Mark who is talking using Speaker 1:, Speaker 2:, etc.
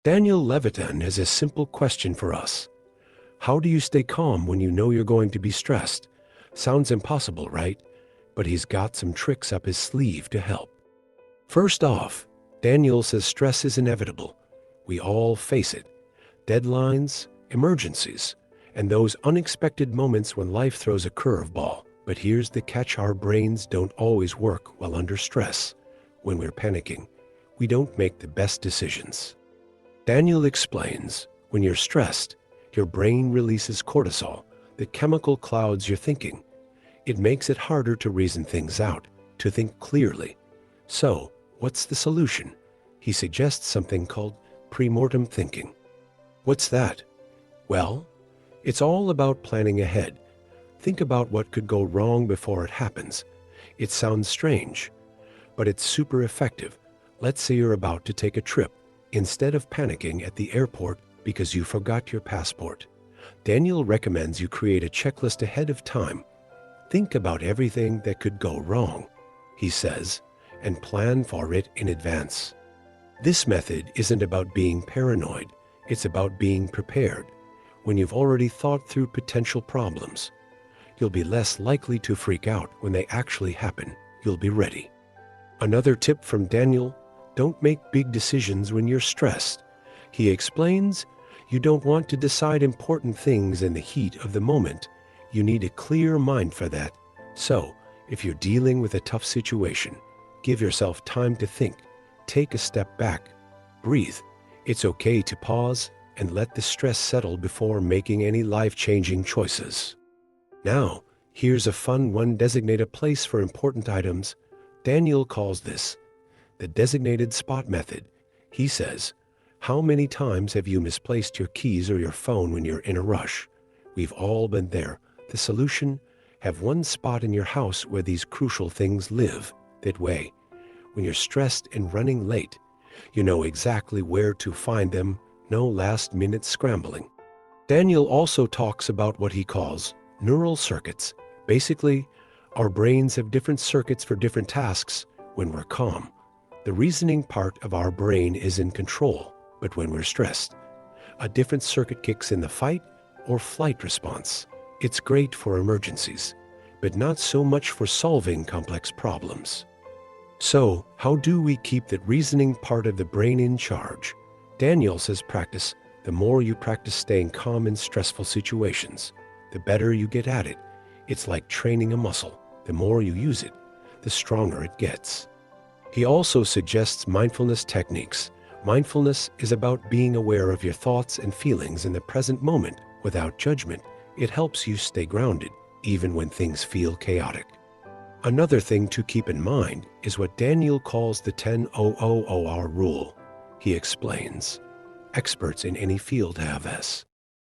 Speaker 1: Daniel Levitin has a simple question for us. How do you stay calm when you know you're going to be stressed? Sounds impossible, right? But he's got some tricks up his sleeve to help. First off, Daniel says stress is inevitable. We all face it. Deadlines, emergencies, and those unexpected moments when life throws a curveball. But here's the catch: our brains don't always work well under stress. When we're panicking, we don't make the best decisions. Daniel explains, when you're stressed, your brain releases cortisol, the chemical clouds your thinking. It makes it harder to reason things out, to think clearly. So, what's the solution? He suggests something called premortem thinking. What's that? Well, it's all about planning ahead. Think about what could go wrong before it happens. It sounds strange, but it's super effective. Let's say you're about to take a trip. Instead of panicking at the airport because you forgot your passport, Daniel recommends you create a checklist ahead of time. Think about everything that could go wrong, he says, and plan for it in advance. This method isn't about being paranoid, it's about being prepared. When you've already thought through potential problems, you'll be less likely to freak out when they actually happen. You'll be ready. Another tip from Daniel: don't make big decisions when you're stressed. He explains, you don't want to decide important things in the heat of the moment. You need a clear mind for that. So, if you're dealing with a tough situation, give yourself time to think. Take a step back. Breathe. It's okay to pause and let the stress settle before making any life-changing choices. Now, here's a fun one: designate a place for important items. Daniel calls this the designated spot method. He says, how many times have you misplaced your keys or your phone when you're in a rush? We've all been there. The solution: have one spot in your house where these crucial things live. That way, when you're stressed and running late, you know exactly where to find them. No last-minute scrambling. Daniel also talks about what he calls neural circuits. Basically, our brains have different circuits for different tasks when we're calm. The reasoning part of our brain is in control, but when we're stressed, a different circuit kicks in: the fight or flight response. It's great for emergencies, but not so much for solving complex problems. So, how do we keep that reasoning part of the brain in charge? Daniel says practice. The more you practice staying calm in stressful situations, the better you get at it. It's like training a muscle. The more you use it, the stronger it gets. He also suggests mindfulness techniques. Mindfulness is about being aware of your thoughts and feelings in the present moment without judgment. It helps you stay grounded, even when things feel chaotic. Another thing to keep in mind is what Daniel calls the 10-0-0-0 rule. He explains, experts in any field have this.